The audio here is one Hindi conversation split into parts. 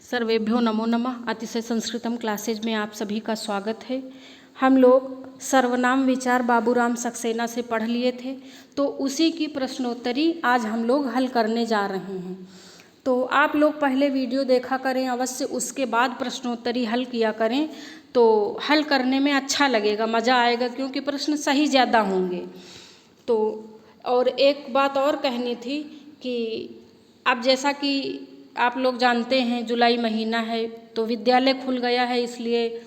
सर्वेभ्यो नमो नमः। अतिशय संस्कृतम क्लासेज में आप सभी का स्वागत है। हम लोग सर्वनाम विचार बाबूराम सक्सेना से पढ़ लिए थे, तो उसी की प्रश्नोत्तरी आज हम लोग हल करने जा रहे हैं। तो आप लोग पहले वीडियो देखा करें अवश्य, उसके बाद प्रश्नोत्तरी हल किया करें, तो हल करने में अच्छा लगेगा, मज़ा आएगा, क्योंकि प्रश्न सही ज़्यादा होंगे। तो और एक बात और कहनी थी कि अब जैसा कि आप लोग जानते हैं जुलाई महीना है तो विद्यालय खुल गया है, इसलिए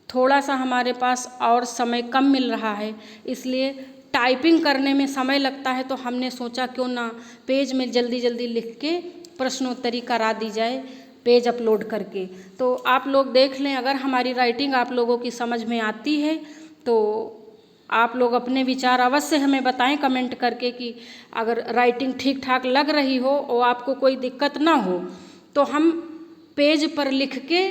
थोड़ा सा हमारे पास और समय कम मिल रहा है, इसलिए टाइपिंग करने में समय लगता है। तो हमने सोचा क्यों ना पेज में जल्दी जल्दी लिख के प्रश्नोत्तरी करा दी जाए, पेज अपलोड करके। तो आप लोग देख लें, अगर हमारी राइटिंग आप लोगों की समझ में आती है तो आप लोग अपने विचार अवश्य हमें बताएं कमेंट करके कि अगर राइटिंग ठीक ठाक लग रही हो और आपको कोई दिक्कत ना हो तो हम पेज पर लिख के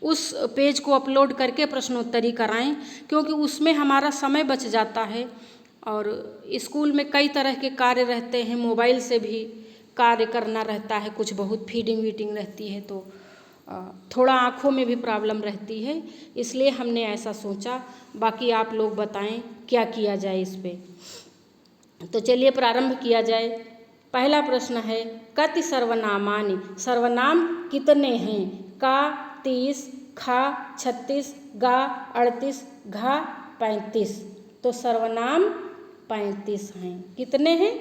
उस पेज को अपलोड करके प्रश्नोत्तरी कराएं, क्योंकि उसमें हमारा समय बच जाता है। और स्कूल में कई तरह के कार्य रहते हैं, मोबाइल से भी कार्य करना रहता है, कुछ बहुत फीडिंग वीटिंग रहती है, तो थोड़ा आँखों में भी प्रॉब्लम रहती है, इसलिए हमने ऐसा सोचा। बाकी आप लोग बताएं क्या किया जाए इस पे। तो चलिए प्रारंभ किया जाए। पहला प्रश्न है, कति सर्वनामानि, सर्वनाम कितने हैं? का 30, खा 36, गा 38, घा 35। तो सर्वनाम 35 हैं। कितने हैं?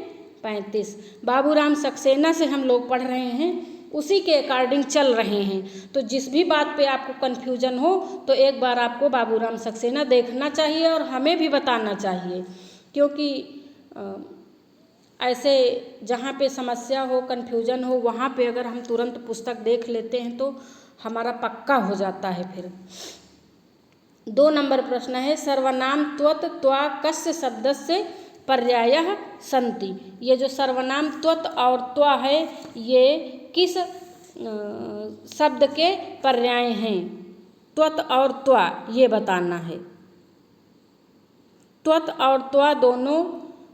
35। बाबूराम सक्सेना से हम लोग पढ़ रहे हैं, उसी के अकॉर्डिंग चल रहे हैं। तो जिस भी बात पे आपको कन्फ्यूजन हो तो एक बार आपको बाबूराम सक्सेना देखना चाहिए और हमें भी बताना चाहिए, क्योंकि ऐसे जहाँ पे समस्या हो, कन्फ्यूजन हो, वहाँ पे अगर हम तुरंत पुस्तक देख लेते हैं तो हमारा पक्का हो जाता है फिर। 2 नंबर प्रश्न है, सर्वनाम त्वत् त्वा कस्य शब्दस्य पर्यायः सन्ति। ये जो सर्वनाम त्वत् और त्वा है, ये किस शब्द के पर्याय हैं? त्वत् और त्वा ये बताना है। त्वत् और त्वा दोनों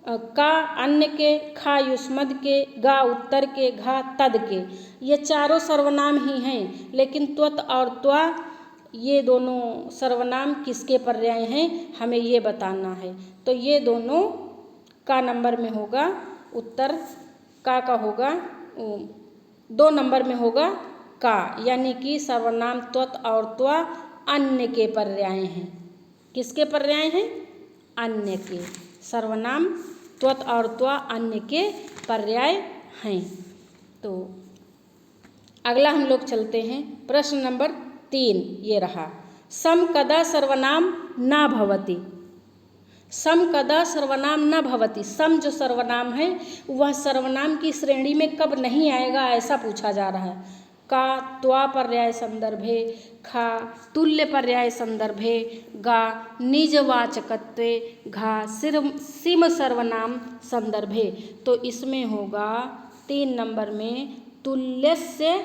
का अन्य के, खा युष्मद के, गा उत्तर के, घा तद के, ये चारों सर्वनाम ही हैं। लेकिन त्वत् और त्वा ये दोनों सर्वनाम किसके पर्याय हैं, हमें ये बताना है। तो ये दोनों का नंबर में होगा उत्तर, का होगा 2 नंबर में होगा का, यानी कि सर्वनाम त्वत् और त्वा अन्य के पर्याय हैं। किसके पर्याय हैं? अन्य के। सर्वनाम त्वत् और त्वा अन्य के पर्याय हैं। तो अगला हम लोग चलते हैं, प्रश्न नंबर 3 ये रहा, सम कदा सर्वनाम न भवति। सम कदा सर्वनाम न भवति, सम जो सर्वनाम है वह सर्वनाम की श्रेणी में कब नहीं आएगा, ऐसा पूछा जा रहा है। का त्वा पर्याय संदर्भे, खा तुल्य पर्याय संदर्भे, गा निजवाचकत्वे, घा सिम सर्वनाम संदर्भे। तो इसमें होगा 3 नंबर में तुल्यस्य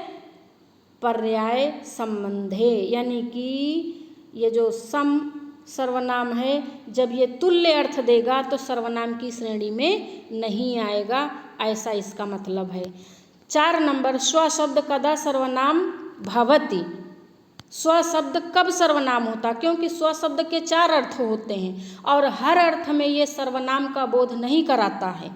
पर्याय संबंधे, यानी कि ये जो सम सर्वनाम है जब ये तुल्य अर्थ देगा तो सर्वनाम की श्रेणी में नहीं आएगा, ऐसा इसका मतलब है। 4 नंबर, स्व शब्द कदा सर्वनाम भवति। स्व शब्द कब सर्वनाम होता? क्योंकि स्व शब्द के 4 अर्थ होते हैं और हर अर्थ में ये सर्वनाम का बोध नहीं कराता है।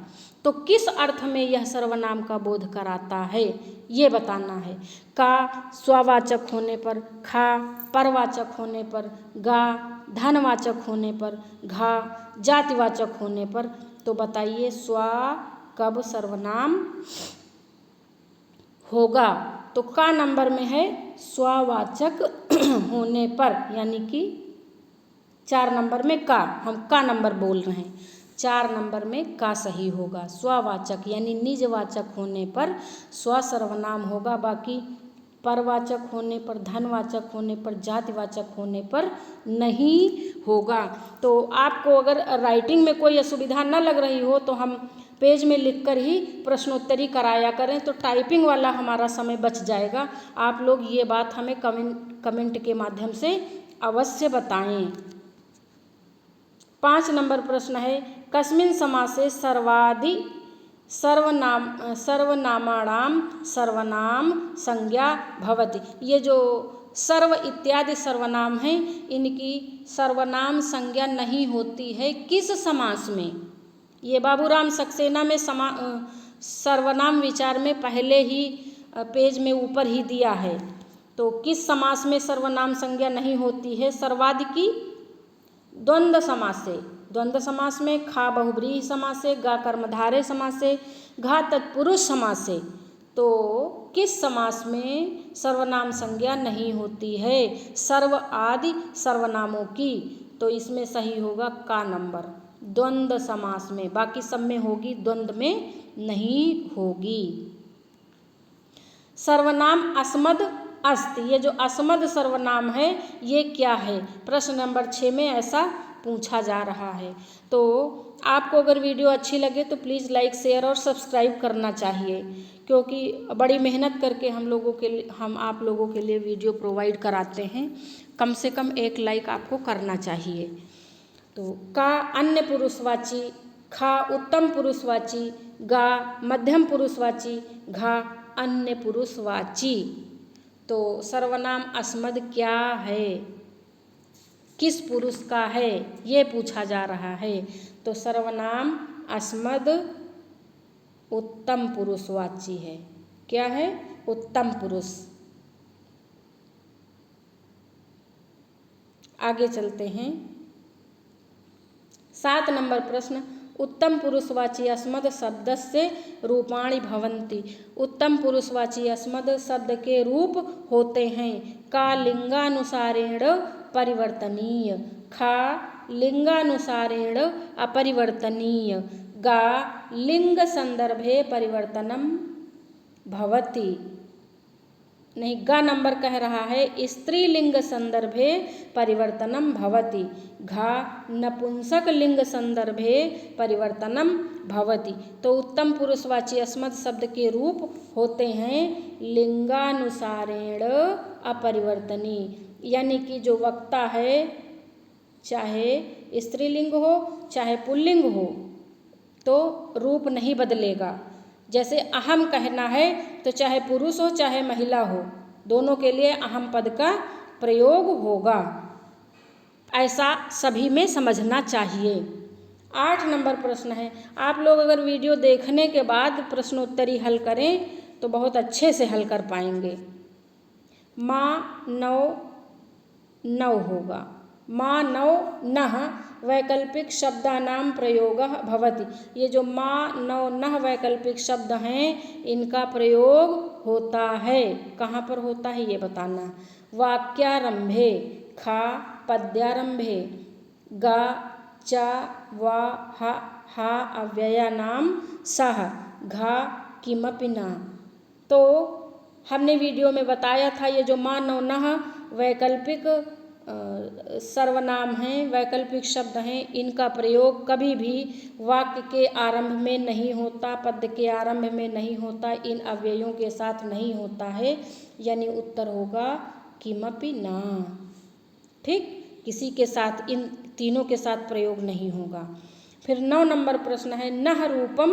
तो किस अर्थ में यह सर्वनाम का बोध कराता है ये बताना है। का स्ववाचक होने पर, खा परवाचक होने पर, गा धनवाचक होने पर, घा जातिवाचक होने पर। तो बताइए स्व कब सर्वनाम होगा? तो का नंबर में है स्ववाचक होने पर, यानी कि 4 नंबर में का, हम का नंबर बोल रहे हैं, 4 नंबर में का सही होगा। स्ववाचक यानी निजवाचक होने पर स्व सर्वनाम होगा, बाकी परवाचक होने पर, धनवाचक होने पर, जातिवाचक होने पर नहीं होगा। तो आपको अगर राइटिंग में कोई असुविधा न लग रही हो तो हम पेज में लिखकर ही प्रश्नोत्तरी कराया करें, तो टाइपिंग वाला हमारा समय बच जाएगा। आप लोग ये बात हमें कमेंट के माध्यम से अवश्य बताएं। 5 नंबर प्रश्न है, कस्मिन् समासे सर्वादि सर्वनामाणाम सर्वनाम संज्ञा भवति। ये जो सर्व इत्यादि सर्वनाम हैं, इनकी सर्वनाम संज्ञा नहीं होती है किस समास में? ये बाबूराम सक्सेना में सर्वनाम विचार में पहले ही पेज में ऊपर ही दिया है। तो किस समास में सर्वनाम संज्ञा नहीं होती है? सर्वाधिकी द्वंद्व समास से। द्वंद्व समास में खा बहुब्रीहि समास से, गा कर्मधारय समास से, घा तत्पुरुष समास से। तो किस समास में सर्वनाम संज्ञा नहीं होती है? सर्व आदि सर्वनामों की। तो इसमें सही होगा का नंबर, द्वंद्व समास में। बाकी सब में होगी, द्वंद्व में नहीं होगी। सर्वनाम अस्मद अस्ति, ये जो अस्मद सर्वनाम है ये क्या है? प्रश्न नंबर 6 में ऐसा पूछा जा रहा है। तो आपको अगर वीडियो अच्छी लगे तो प्लीज़ लाइक, शेयर और सब्सक्राइब करना चाहिए, क्योंकि बड़ी मेहनत करके हम आप लोगों के लिए वीडियो प्रोवाइड कराते हैं। कम से कम एक लाइक आपको करना चाहिए। तो का अन्य पुरुषवाची, खा उत्तम पुरुषवाची, गा मध्यम पुरुषवाची, घा अन्य पुरुषवाची। तो सर्वनाम अस्मद क्या है, किस पुरुष का है, ये पूछा जा रहा है। तो सर्वनाम अस्मद उत्तम पुरुषवाची है। क्या है? उत्तम पुरुष। आगे चलते हैं। 7 नंबर प्रश्न, उत्तम पुरुषवाची अस्मद शब्दस्य रूपाणि भवन्ति। उत्तम पुरुषवाची अस्मद शब्द के रूप होते हैं। का लिंगानुसारेण परिवर्तनीय, खा लिंगानुसारेण अपरिवर्तनीय, गा लिंग संदर्भे परिवर्तनम भवति। नहीं, गा नंबर कह रहा है स्त्रीलिंग संदर्भे परिवर्तनम भवति, घा नपुंसक लिंग संदर्भे परिवर्तनम भवति। तो उत्तम पुरुषवाची अस्मद शब्द के रूप होते हैं लिंगानुसारेण अपरिवर्तनी, यानी कि जो वक्ता है चाहे स्त्रीलिंग हो चाहे पुल्लिंग हो तो रूप नहीं बदलेगा। जैसे अहम कहना है तो चाहे पुरुष हो चाहे महिला हो, दोनों के लिए अहम पद का प्रयोग होगा। ऐसा सभी में समझना चाहिए। 8 नंबर प्रश्न है। आप लोग अगर वीडियो देखने के बाद प्रश्नोत्तरी हल करें तो बहुत अच्छे से हल कर पाएंगे। माँ नौ नौ होगा। माँ नौ नः वैकल्पिक शब्दानाम प्रयोगः भवति। ये जो माँ नौ नः वैकल्पिक शब्द हैं इनका प्रयोग होता है। कहाँ पर होता है ये बताना। वाक्यारंभे, खा पद्यारंभे, गा चा वा हा अव्ययानाम सह, घा किमपि न। तो हमने वीडियो में बताया था ये जो माँ नौ नः वैकल्पिक सर्वनाम हैं, वैकल्पिक शब्द हैं, इनका प्रयोग कभी भी वाक्य के आरंभ में नहीं होता, पद के आरंभ में नहीं होता, इन अव्ययों के साथ नहीं होता है। यानी उत्तर होगा किमपि न। ठीक, किसी के साथ, इन तीनों के साथ प्रयोग नहीं होगा। फिर 9 नंबर प्रश्न है, नः रूपम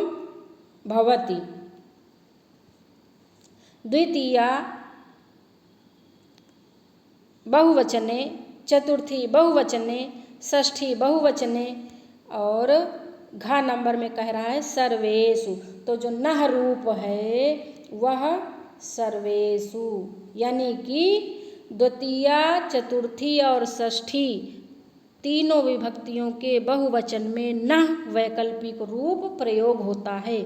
भवति द्वितीया बहुवचने, चतुर्थी बहुवचने, षष्ठी बहुवचने और घा नंबर में कह रहा है सर्वेषु। तो जो नह रूप है वह सर्वेषु, यानी कि द्वितीया, चतुर्थी और षष्ठी तीनों विभक्तियों के बहुवचन में नह वैकल्पिक रूप प्रयोग होता है।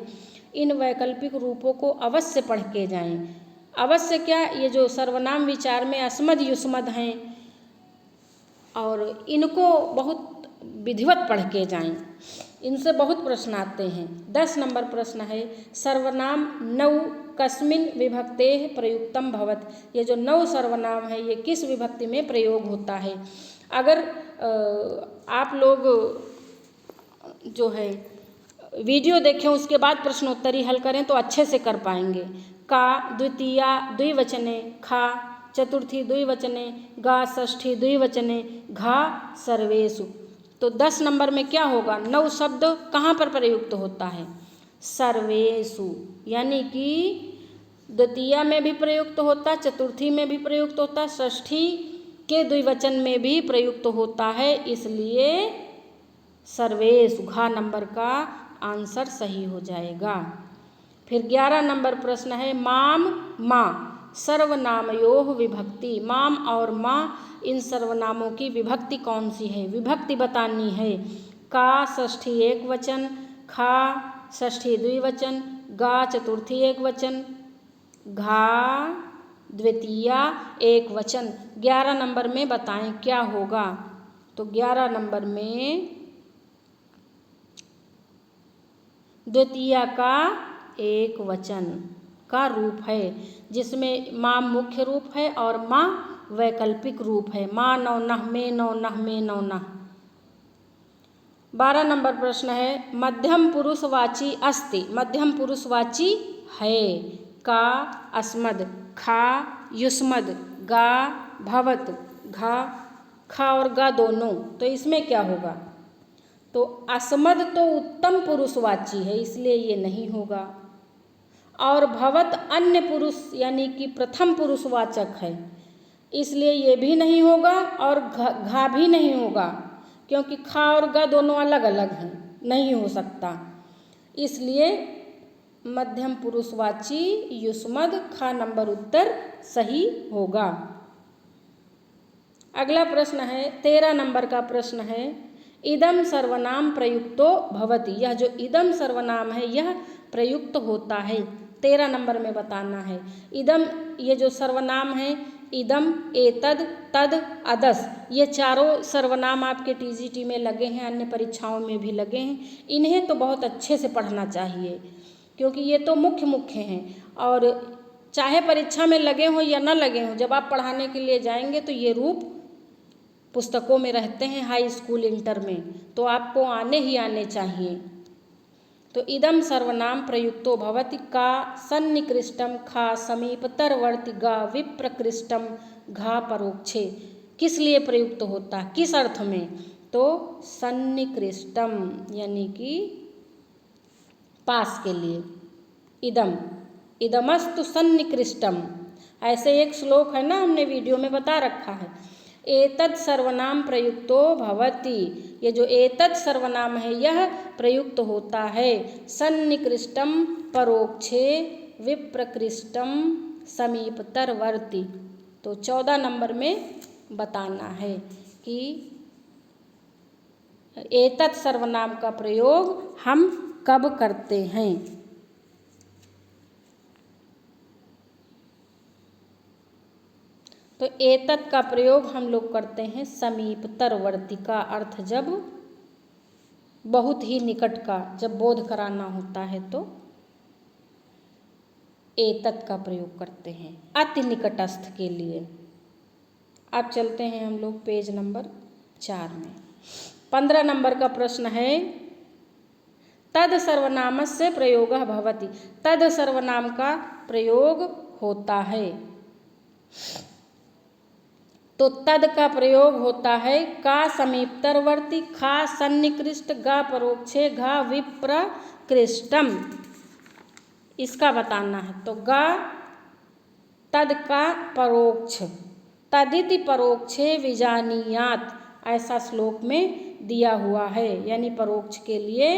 इन वैकल्पिक रूपों को अवश्य पढ़ के जाएं। अवश्य क्या, ये जो सर्वनाम विचार में अस्मद युष्मद हैं और इनको बहुत विधिवत पढ़ के जाएं, इनसे बहुत प्रश्न आते हैं। 10 नंबर प्रश्न है, सर्वनाम नौ कस्मिन् विभक्तेः प्रयुक्तम भवत्। ये जो 9 सर्वनाम है ये किस विभक्ति में प्रयोग होता है। अगर आप लोग जो है वीडियो देखें उसके बाद प्रश्नोत्तरी हल करें तो अच्छे से कर पाएंगे। का द्वितीया द्विवचने, खा चतुर्थी द्विवचने, गा षष्ठी द्विवचने, घा सर्वेषु। तो 10 नंबर में क्या होगा, 9 शब्द कहाँ पर प्रयुक्त होता है, सर्वेषु, यानी कि द्वितीया में भी प्रयुक्त होता, चतुर्थी में भी प्रयुक्त होता, षष्ठी के द्विवचन में भी प्रयुक्त होता है, इसलिए सर्वेषु घ नंबर का आंसर सही हो जाएगा। फिर 11 नंबर प्रश्न है माम माँ सर्वनामयोः विभक्ति। माम और माँ इन सर्वनामों की विभक्ति कौन सी है, विभक्ति बतानी है। का षष्ठी एक वचन, खा षष्ठी द्विवचन, गा चतुर्थी एक वचन, घा द्वितीया एक वचन। 11 नंबर में बताएं क्या होगा। तो 11 नंबर में द्वितीया का एक वचन का रूप है, जिसमें माँ मुख्य रूप है और माँ वैकल्पिक रूप है। माँ नौ नह में नौ नह में नौ नह। 12 नंबर प्रश्न है मध्यम पुरुषवाची अस्ति। मध्यम पुरुषवाची है। का अस्मद, खा युष्मद, गा भवत, घा खा और गा दोनों। तो इसमें क्या होगा, तो अस्मद तो उत्तम पुरुषवाची है इसलिए ये नहीं होगा, और भवत अन्य पुरुष यानी कि प्रथम पुरुषवाचक है इसलिए ये भी नहीं होगा, और घा भी नहीं होगा क्योंकि खा और गा दोनों अलग अलग हैं, नहीं हो सकता। इसलिए मध्यम पुरुषवाची युष्मद खा नंबर उत्तर सही होगा। अगला प्रश्न है 13 नंबर का प्रश्न है इदम सर्वनाम प्रयुक्तो भवति। यह जो इदम सर्वनाम है यह प्रयुक्त होता है। 13 नंबर में बताना है। इदम ये जो सर्वनाम है, इदम, एतद, तद, अदस, ये चारों सर्वनाम आपके टीजीटी में लगे हैं, अन्य परीक्षाओं में भी लगे हैं। इन्हें तो बहुत अच्छे से पढ़ना चाहिए क्योंकि ये तो मुख्य हैं, और चाहे परीक्षा में लगे हों या न लगे हों, जब आप पढ़ाने के लिए जाएंगे तो ये रूप पुस्तकों में रहते हैं हाई स्कूल इंटर में, तो आपको आने ही आने चाहिए। तो इदम सर्वनाम प्रयुक्तो भवति। का सन्निकृष्टम, खा समीपतरवर्ती, गा विप्रकृष्टम, घा परोक्षे। किस लिए प्रयुक्त होता, किस अर्थ में, तो सन्निकृष्टम यानी कि पास के लिए। इदम, इदमस्तु सन्निकृष्टम, ऐसे एक श्लोक है ना, हमने वीडियो में बता रखा है। एतत् सर्वनाम प्रयुक्तो भवति, ये जो एतत् सर्वनाम है यह प्रयुक्त होता है सन्निकृष्टम परोक्षे विप्रकृष्टम समीपतरवर्ती। तो 14 नंबर में बताना है कि एतत् सर्वनाम का प्रयोग हम कब करते हैं। तो एतत् का प्रयोग हम लोग करते हैं समीपतरवर्ती का अर्थ जब बहुत ही निकट का, जब बोध कराना होता है तो एतत् का प्रयोग करते हैं अति निकटस्थ के लिए। अब चलते हैं हम लोग पेज नंबर 4 में। 15 नंबर का प्रश्न है तद सर्वनामस्य प्रयोगः भवति। तद सर्वनाम का प्रयोग होता है। तो तद का प्रयोग होता है का समीपतरवर्ती, खा सन्निकृष्ट, गा परोक्षे, घा विप्रकृष्टम। इसका बताना है। तो गा तद का परोक्ष, तदिति परोक्षे विजानीयात, ऐसा श्लोक में दिया हुआ है, यानी परोक्ष के लिए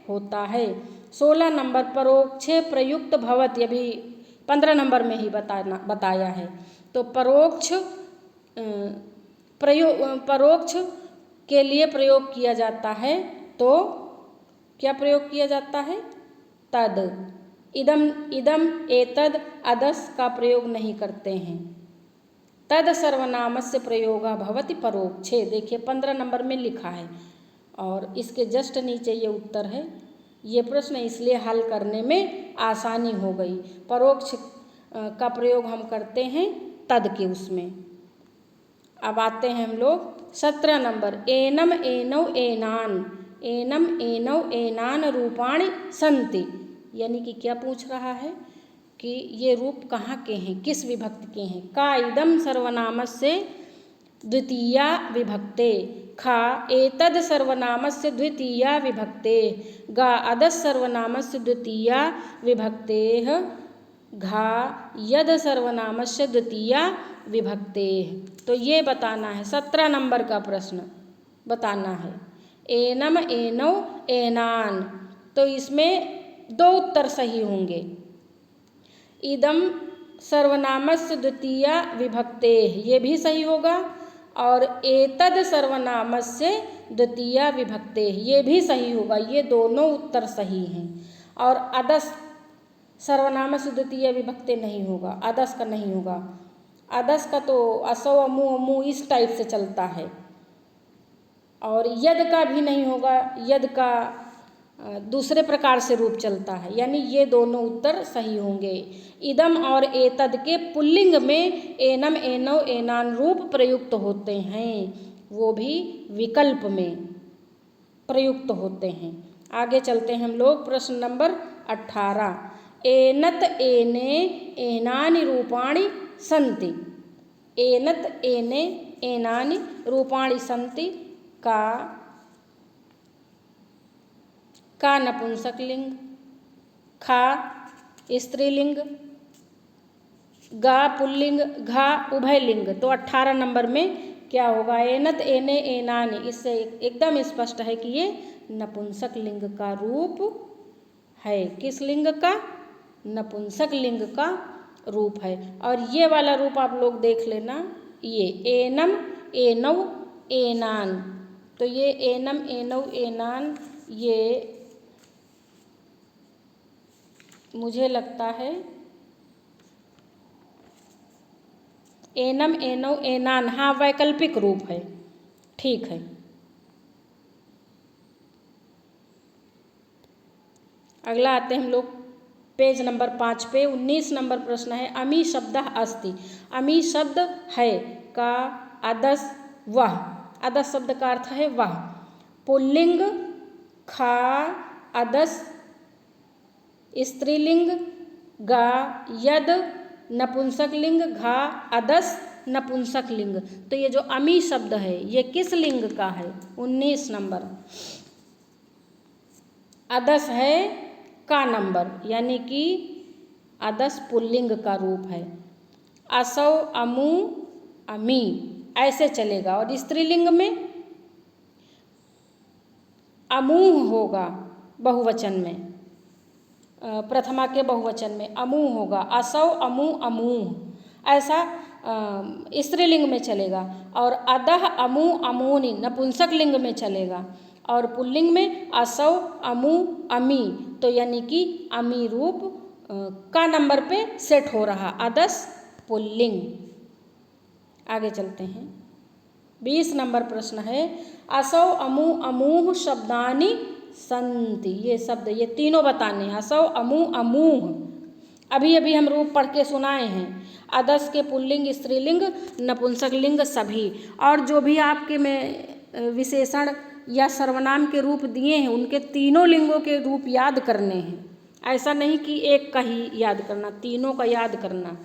होता है। 16 नंबर परोक्षे प्रयुक्त भवत, ये भी 15 नंबर में ही बताया है। तो परोक्ष परोक्ष के लिए प्रयोग किया जाता है। तो क्या प्रयोग किया जाता है, तद। इदम, इदम, एतद, अदस का प्रयोग नहीं करते हैं। तद सर्वनामस्य प्रयोगः भवति परोक्षे। देखिए 15 नंबर में लिखा है और इसके जस्ट नीचे ये उत्तर है। ये प्रश्न इसलिए हल करने में आसानी हो गई। परोक्ष का प्रयोग हम करते हैं तद के उसमें। अब आते हैं हम लोग 17 नंबर एनम एनौ एनान। एनम एनौ एनान रूपाणि सन्ति, यानी कि क्या पूछ रहा है कि ये रूप कहाँ के हैं, किस विभक्ति के हैं। का इदम सर्वनामस्य द्वितीया विभक्ते। खा एतद् सर्वनामस्य द्वितीया विभक्ते। गा अदस् सर्वनामस्य द्वितीया विभक्तेः। घा यद् सर्वनामस्य द्वितीया विभक्तेः। तो ये बताना है, 17 नंबर का प्रश्न बताना है। एनम एनौ एनान, तो इसमें 2 उत्तर सही होंगे। इदम सर्वनामस्य द्वितीया विभक्तेः, ये भी सही होगा। और एतद् सर्वनामस्य द्वितीया विभक्तेः, ये भी सही होगा। ये दोनों उत्तर सही हैं। और अदस् सर्वनामस्य द्वितीया विभक्ते नहीं होगा, अदस् का नहीं होगा। अदस् का तो असौ अमु अमु इस टाइप से चलता है। और यद का भी नहीं होगा, यद का दूसरे प्रकार से रूप चलता है। यानी ये दोनों उत्तर सही होंगे। इदम और एतद के पुल्लिंग में एनम एनौ एनान रूप प्रयुक्त होते हैं, वो भी विकल्प में प्रयुक्त होते हैं। आगे चलते हैं हम लोग, प्रश्न नंबर 18। एनत एने एनानि रूपाणि सन्ति। एनत एने एनानि रूपाणि सन्ति का नपुंसक लिंग, खा स्त्रीलिंग, गा पुल्लिंग, घा उभयलिंग। तो 18 नंबर में क्या होगा? एनत एने एनानि, इससे एकदम स्पष्ट है कि ये नपुंसक लिंग का रूप है। किस लिंग का? नपुंसक लिंग का रूप है। और ये वाला रूप आप लोग देख लेना, ये एनम एनौ एनान। तो ये एनम एनौ एनान, ये मुझे लगता है एनम एनौ एनान, हाँ वैकल्पिक रूप है, ठीक है। अगला आते हैं हम लोग पेज नंबर 5 पे। 19 नंबर प्रश्न है, अमी शब्दः अस्ति। अमी शब्द है का अदस् वह। अदस् शब्द का अर्थ है वह। पुल्लिंग खा अदस् स्त्रीलिंग, गा यद नपुंसक लिंग, घा अदस् नपुंसक लिंग। तो ये जो अमी शब्द है ये किस लिंग का है? 19 नंबर। अदस् है का नंबर, यानी कि अदस् पुल्लिंग का रूप है। असौ अमु अमी ऐसे चलेगा। और स्त्रीलिंग में अमूह होगा, बहुवचन में, प्रथमा के बहुवचन में अमूह होगा। असौ अमु अमूह ऐसा स्त्रीलिंग में चलेगा। और अदह अमु अमूनि नपुंसक लिंग में चलेगा। और पुल्लिंग में असौ अमु अमी, तो यानी कि अमी रूप का नंबर पे सेट हो रहा, अदस् पुल्लिंग। आगे चलते हैं, 20 नंबर प्रश्न है, असौ अमु अमूह शब्दानि सन्ति। ये शब्द, ये तीनों बताने हैं, असौ अमु अमूह। अभी अभी हम रूप पढ़ के सुनाए हैं, अदस् के पुल्लिंग, स्त्रीलिंग, नपुंसक लिंग सभी। और जो भी आपके में विशेषण या सर्वनाम के रूप दिए हैं उनके तीनों लिंगों के रूप याद करने हैं। ऐसा नहीं कि एक का ही याद करना, तीनों का याद करना।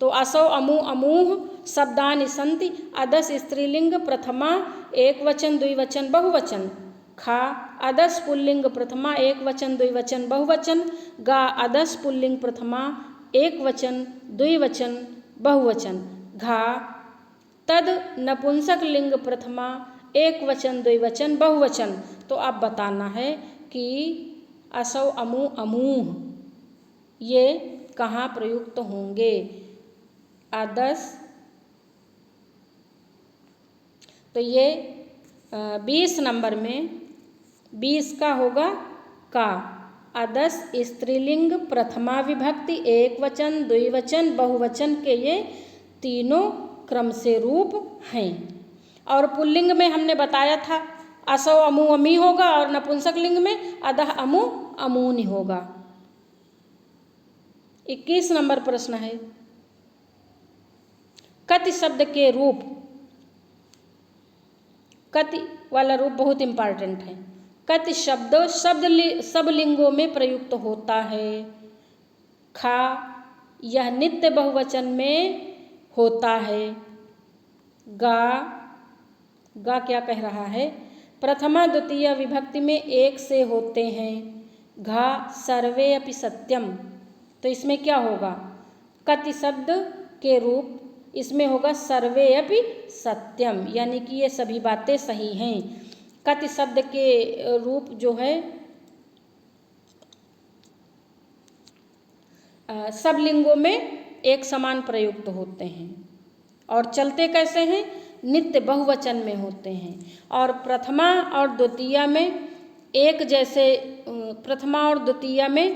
तो असौ अमु अमूह शब्दानि सन्ति। अदस् स्त्रीलिंग प्रथमा एक वचन द्विवचन बहुवचन। खा अदस् पुल्लिंग प्रथमा एक वचन द्विवचन बहुवचन। गा अदस् पुल्लिंग प्रथमा एक वचन द्विवचन बहुवचन। घा तद नपुंसक लिंग प्रथमा एक वचन द्विवचन बहुवचन। तो अब बताना है कि असौ अमु अमूह ये कहाँ प्रयुक्त होंगे? अदस्, तो ये 20 नंबर में 20 का होगा का। अदस् स्त्रीलिंग प्रथमा विभक्ति एक वचन द्विवचन बहुवचन के ये तीनों क्रम से रूप हैं। और पुल्लिंग में हमने बताया था असौ अमु अमी होगा, और नपुंसक लिंग में अदह अमु अमूनि होगा। 21 नंबर प्रश्न है, कति शब्द के रूप, कति वाला रूप बहुत इंपॉर्टेंट है। कति शब्द सब लिंगों में प्रयुक्त होता है। खा यह नित्य बहुवचन में होता है। गा क्या कह रहा है? प्रथमा द्वितीय विभक्ति में एक से होते हैं। घा सर्वे अपि सत्यम, तो इसमें क्या होगा? कति शब्द के रूप इसमें होगा सर्वे अपि सत्यम, यानी कि ये सभी बातें सही हैं। कति शब्द के रूप जो है सब लिंगों में एक समान प्रयुक्त होते हैं और चलते कैसे हैं? नित्य बहुवचन में होते हैं। और प्रथमा और द्वितीया में एक जैसे, प्रथमा और द्वितीया में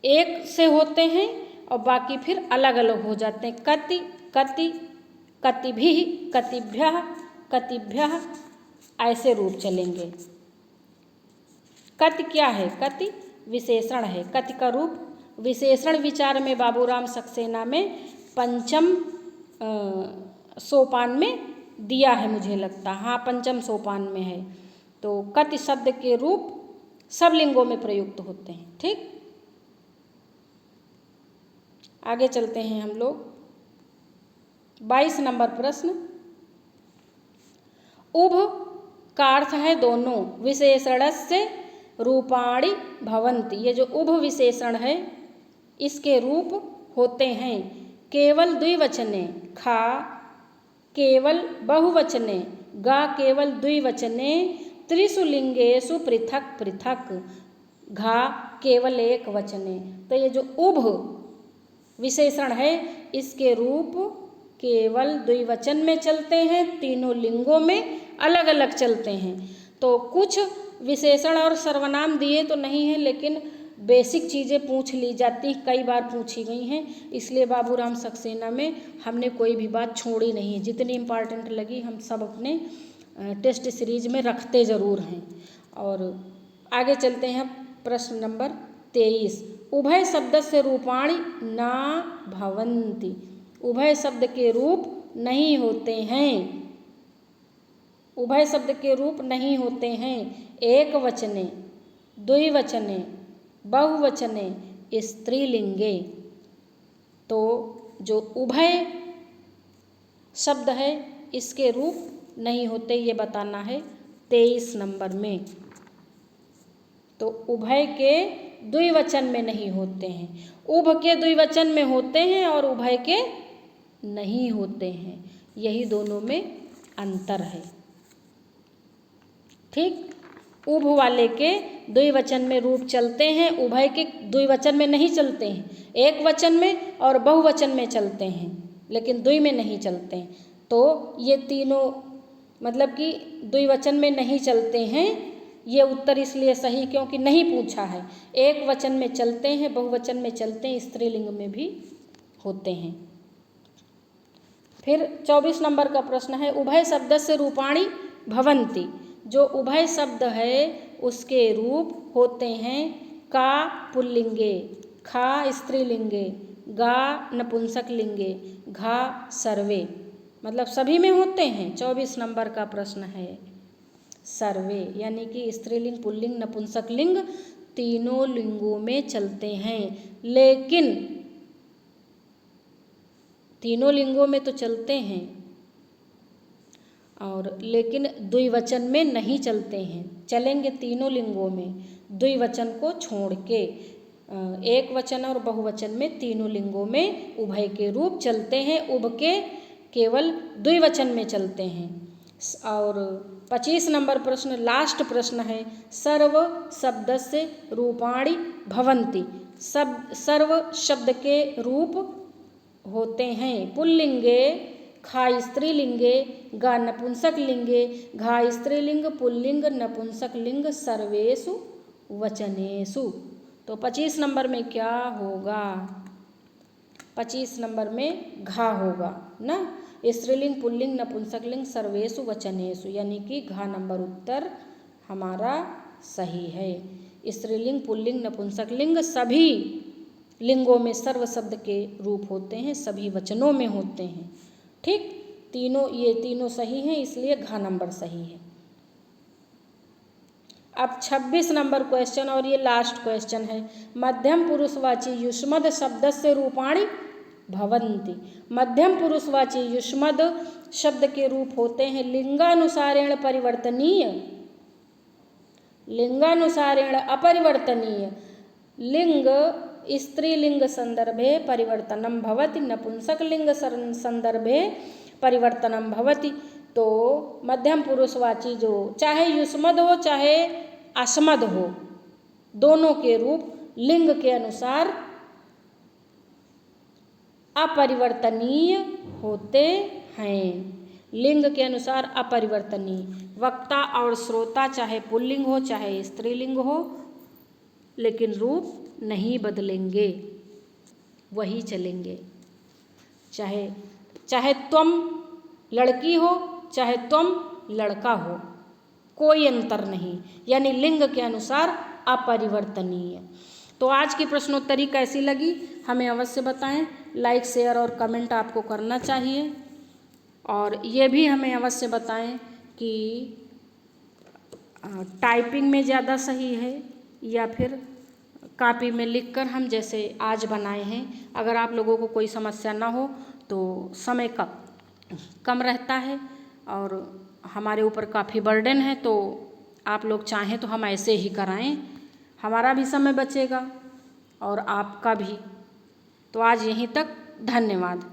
एक से होते हैं और बाकी फिर अलग अलग हो जाते हैं। कति, कति, कतिभिः, कतिभ्यः, कतिभ्यः, ऐसे रूप चलेंगे। कति क्या है? कति विशेषण है। कति का रूप विशेषण विचार में बाबूराम सक्सेना में पंचम सोपान में दिया है, मुझे लगता, हाँ पंचम सोपान में है। तो कति शब्द के रूप सब लिंगों में प्रयुक्त होते हैं। ठीक, आगे चलते हैं हम लोग। 22 नंबर प्रश्न। उभ का अर्थ है दोनों, विशेषणस्य रूपाणि भवन्ति। ये जो उभ विशेषण है इसके रूप होते हैं केवल द्विवचने, खा केवल बहुवचने, गा केवल द्विवचने, त्रिषु लिंगेषु पृथक पृथक, घा केवल एक वचने। तो ये जो उभ विशेषण है इसके रूप केवल द्विवचन में चलते हैं, तीनों लिंगों में अलग अलग चलते हैं। तो कुछ विशेषण और सर्वनाम दिए तो नहीं है, लेकिन बेसिक चीज़ें पूछ ली जाती, कई बार पूछी गई हैं, इसलिए बाबूराम सक्सेना में हमने कोई भी बात छोड़ी नहीं है। जितनी इम्पॉर्टेंट लगी हम सब अपने टेस्ट सीरीज में रखते ज़रूर हैं। और आगे चलते हैं प्रश्न नंबर 23। उभय शब्द से रूपाणि न भवन्ति। उभय शब्द के रूप नहीं होते हैं। उभय शब्द के रूप नहीं होते हैं एक वचने, द्विवचने, बहुवचने, स्त्रीलिंगे। तो जो उभय शब्द है इसके रूप नहीं होते, ये बताना है 23 नंबर में। तो उभय के द्विवचन में नहीं होते हैं, उभ के द्विवचन में होते हैं और उभय के नहीं होते हैं, यही दोनों में अंतर है। ठीक, उभ वाले के द्विवचन में रूप चलते हैं, उभय के द्विवचन में नहीं चलते हैं, एक वचन में और बहुवचन में चलते हैं, लेकिन द्वि में नहीं चलते हैं। तो ये तीनों मतलब कि द्विवचन में नहीं चलते हैं। ये उत्तर इसलिए सही क्योंकि नहीं पूछा है। एक वचन में चलते हैं, बहुवचन में चलते हैं, स्त्रीलिंग में भी होते हैं। फिर 24 नंबर का प्रश्न है, उभय शब्द से रूपाणि भवन्ति। जो उभय शब्द है उसके रूप होते हैं का पुल्लिंगे, खा स्त्रीलिंगे, गा नपुंसक लिंगे, घा सर्वे, मतलब सभी में होते हैं। 24 नंबर का प्रश्न है सर्वे, यानी कि स्त्रीलिंग, पुल्लिंग, नपुंसक लिंग तीनों लिंगों में चलते हैं, लेकिन तीनों लिंगों में तो चलते हैं और लेकिन द्विवचन में नहीं चलते हैं। चलेंगे तीनों लिंगों में, द्विवचन को छोड़ के एक वचन और बहुवचन में तीनों लिंगों में उभय के रूप चलते हैं, उभ के केवल द्विवचन में चलते हैं। और 25 नंबर प्रश्न लास्ट प्रश्न है, सर्व शब्द से रूपाणि भवन्ति। सब सर्व शब्द के रूप होते हैं पुल्लिंगे, खा स्त्रीलिंगे, गा नपुंसक लिंगे, घा स्त्रीलिंग, पुल्लिंग, नपुंसक लिंग, सर्वेषु वचनेषु। तो 25 नंबर में क्या होगा? 25 नंबर में घा होगा ना, स्त्रीलिंग, पुल्लिंग, नपुंसक लिंग, सर्वेषु वचनेषु, यानी कि घा नंबर उत्तर हमारा सही है। स्त्रीलिंग, पुल्लिंग, नपुंसक लिंग सभी लिंगों में सर्व शब्द के रूप होते हैं, सभी वचनों में होते हैं। ठीक, तीनों ये तीनों सही हैं, इसलिए घा नंबर सही है। अब 26 नंबर क्वेश्चन और ये लास्ट क्वेश्चन है, मध्यम पुरुषवाची युष्मद शब्द से रूपाणि भवन्ति। मध्यम पुरुषवाची युष्मद शब्द के रूप होते हैं लिंगानुसारेण परिवर्तनीय, लिंगानुसारेण अपरिवर्तनीय। लिंग स्त्रीलिंग संदर्भे परिवर्तनम भवति, नपुंसक लिंग संदर्भे परिवर्तनम भवति। तो मध्यम पुरुषवाची जो चाहे युष्मद हो चाहे अस्मद हो, दोनों के रूप लिंग के अनुसार अपरिवर्तनीय होते हैं, लिंग के अनुसार अपरिवर्तनीय। वक्ता और श्रोता चाहे पुल्लिंग हो चाहे स्त्रीलिंग हो, लेकिन रूप नहीं बदलेंगे, वही चलेंगे। चाहे तुम लड़की हो चाहे तुम लड़का हो, कोई अंतर नहीं, यानी लिंग के अनुसार अपरिवर्तनीय। तो आज की प्रश्नोत्तरी कैसी लगी हमें अवश्य बताएं। लाइक शेयर और कमेंट आपको करना चाहिए, और ये भी हमें अवश्य बताएं कि टाइपिंग में ज़्यादा सही है या फिर कॉपी में लिखकर हम जैसे आज बनाए हैं। अगर आप लोगों को कोई समस्या ना हो तो समय कम रहता है और हमारे ऊपर काफ़ी बर्डन है, तो आप लोग चाहें तो हम ऐसे ही कराएं, हमारा भी समय बचेगा और आपका भी। तो आज यहीं तक, धन्यवाद।